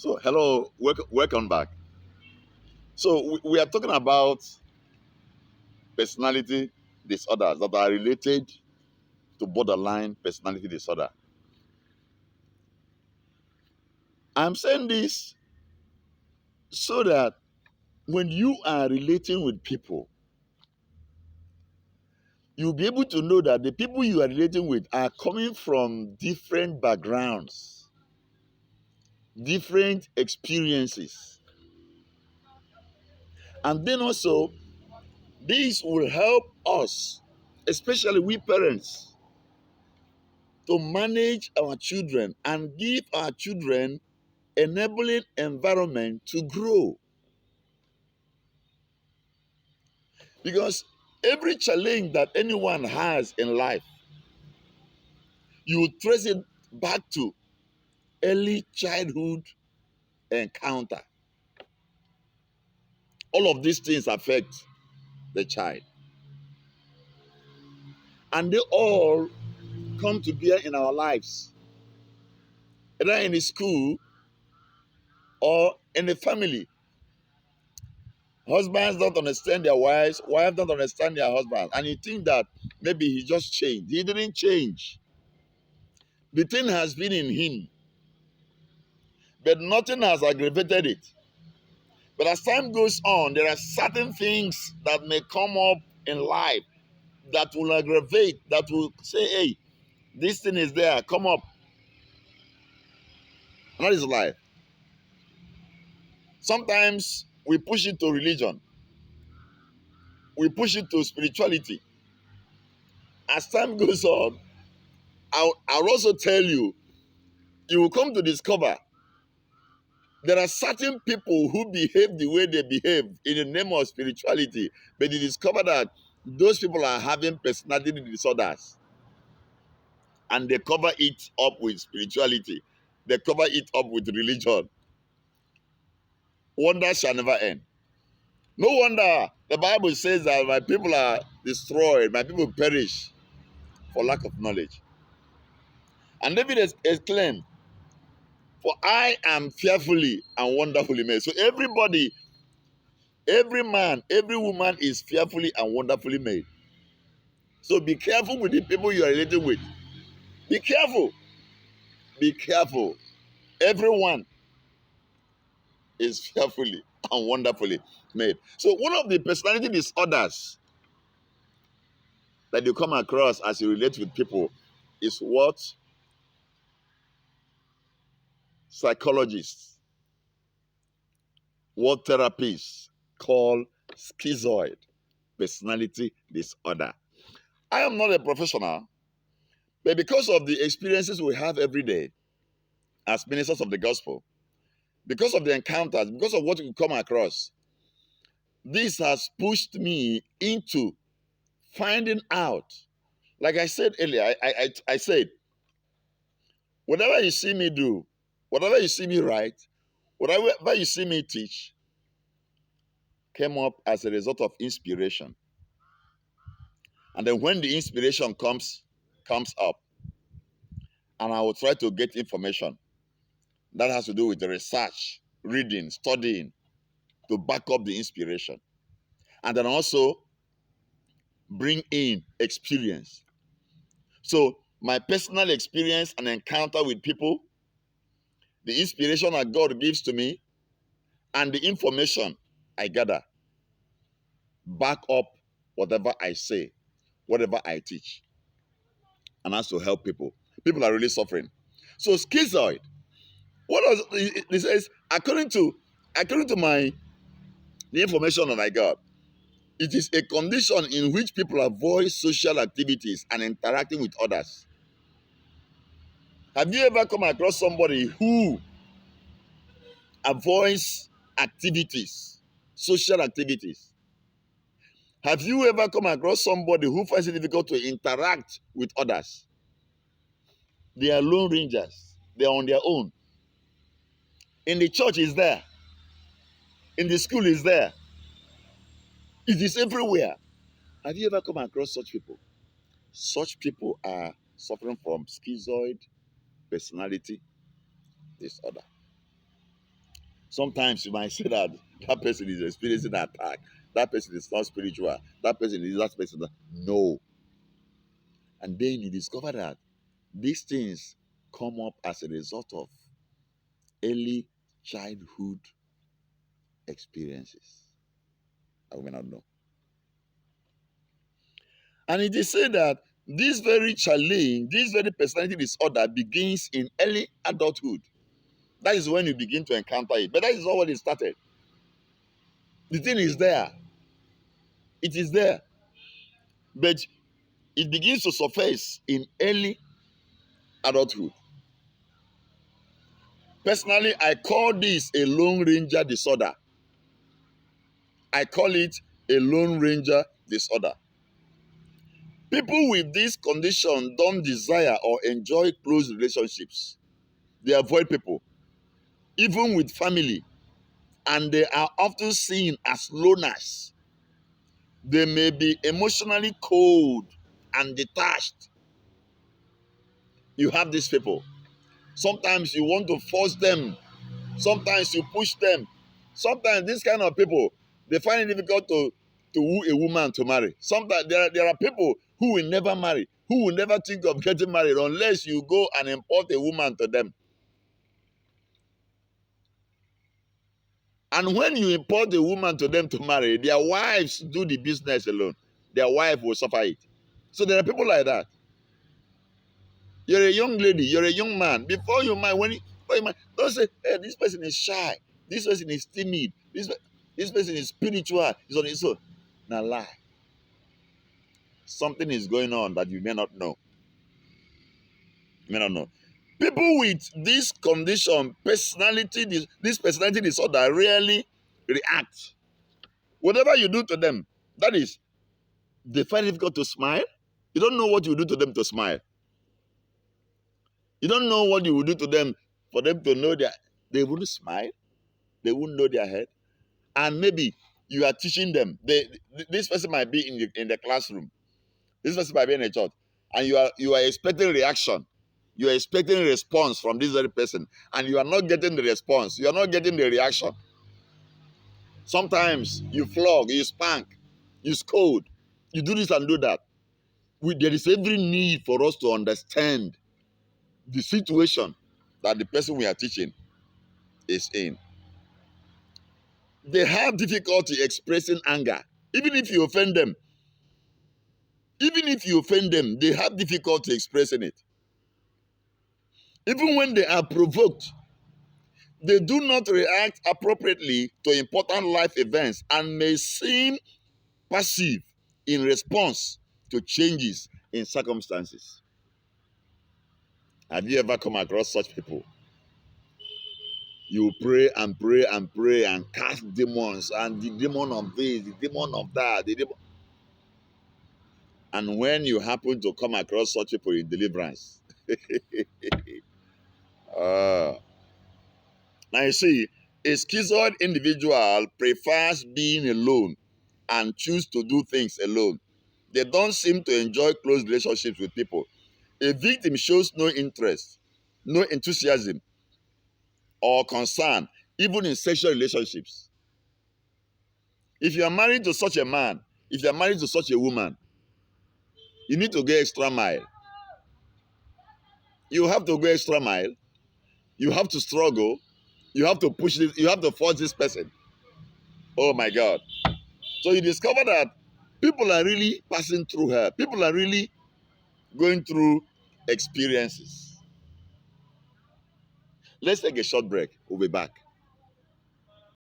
So, hello, welcome back. So, we are talking about personality disorders that are related to borderline personality disorder. I'm saying this so that when you are relating with people, you'll be able to know that the people you are relating with are coming from different backgrounds, different experiences. And then also, this will help us, especially we parents, to manage our children and give our children enabling environment to grow. Because every challenge that anyone has in life, you trace it back to early childhood encounter. All of these things affect the child. And they all come to bear in our lives, either in the school or in the family. Husbands don't understand their wives don't understand their husbands. And you think that maybe he just changed. He didn't change. The thing has been in him, but nothing has aggravated it. But as time goes on, there are certain things that may come up in life that will aggravate, that will say, hey, this thing is there, come up. And that is life. Sometimes we push it to religion, we push it to spirituality. As time goes on, I'll also tell you, you will come to discover there are certain people who behave the way they behave in the name of spirituality, but you discover that those people are having personality disorders and they cover it up with spirituality. They cover it up with religion. Wonder shall never end. No wonder the Bible says that my people are destroyed, my people perish for lack of knowledge. And David has exclaimed, for I am fearfully and wonderfully made. So everybody, every man, every woman is fearfully and wonderfully made. So be careful with the people you are relating with. Be careful. Be careful. Everyone is fearfully and wonderfully made. So one of the personality disorders that you come across as you relate with people is what psychologists, what therapists call schizoid personality disorder. I am not a professional, but because of the experiences we have every day as ministers of the gospel, because of the encounters, because of what we come across, this has pushed me into finding out. Like I said earlier, I said, whatever you see me do, whatever you see me write, whatever you see me teach, came up as a result of inspiration. And then when the inspiration comes up, and I will try to get information that has to do with the research, reading, studying to back up the inspiration. And then also bring in experience. So my personal experience and encounter with people, the inspiration that God gives to me, and the information I gather back up whatever I say, whatever I teach, and has to help people. People are really suffering. So schizoid, what does it says? According to my the information that I got, it is a condition in which people avoid social activities and interacting with others. Have you ever come across somebody who avoids activities, social activities? Have you ever come across somebody who finds it difficult to interact with others? They are lone rangers. They are on their own. In the church is there. In the school is there. It is everywhere. Have you ever come across such people? Such people are suffering from schizoid personality disorder. Sometimes you might say that that person is experiencing an attack. That person is not spiritual. That person is that person. No. And then you discover that these things come up as a result of early childhood experiences that we may not know. And it is said that this very challenge, this very personality disorder begins in early adulthood. That is when you begin to encounter it. But that is not when it started. The thing is there. It is there. But it begins to surface in early adulthood. Personally, I call this a Lone Ranger disorder. I call it a Lone Ranger disorder. People with this condition don't desire or enjoy close relationships. They avoid people, even with family, and they are often seen as loners. They may be emotionally cold and detached. You have these people. Sometimes you want to force them. Sometimes you push them. Sometimes these kind of people, they find it difficult to woo a woman to marry. Sometimes there are people who will never marry, who will never think of getting married unless you go and import a woman to them. And when you import a woman to them to marry, their wives do the business alone. Their wife will suffer it. So there are people like that. You're a young lady, you're a young man. Before you marry, don't say, hey, this person is shy, this person is timid, this person is spiritual, he's on his own. Now lie. Something is going on that you may not know. You may not know. People with this condition, this personality disorder rarely react. Whatever you do to them, that is, they find it difficult to smile. You don't know what you do to them to smile. You don't know what you will do to them for them to know that they wouldn't smile. They wouldn't know their head. And maybe you are teaching them. This person might be in the classroom. This person might be in a church. And you are expecting reaction. You are expecting a response from this very person. And you are not getting the response. You are not getting the reaction. Sometimes you flog, you spank, you scold. You do this and do that. There is every need for us to understand the situation that the person we are teaching is in. They have difficulty expressing anger. Even if you offend them, they have difficulty expressing it. Even when they are provoked, they do not react appropriately to important life events and may seem passive in response to changes in circumstances. Have you ever come across such people? You pray and pray and pray and cast demons, and the demon of this, the demon of that, and when you happen to come across such people in deliverance, uh, now you see, a schizoid individual prefers being alone and choose to do things alone. They don't seem to enjoy close relationships with people. A victim shows no interest, no enthusiasm, or concern, even in sexual relationships. If you are married to such a man, if you are married to such a woman, you need to go extra mile. You have to go extra mile. You have to struggle. You have to push this. You have to force this person. Oh my God. So you discover that people are really passing through her. People are really going through experiences. Let's take a short break. We'll be back.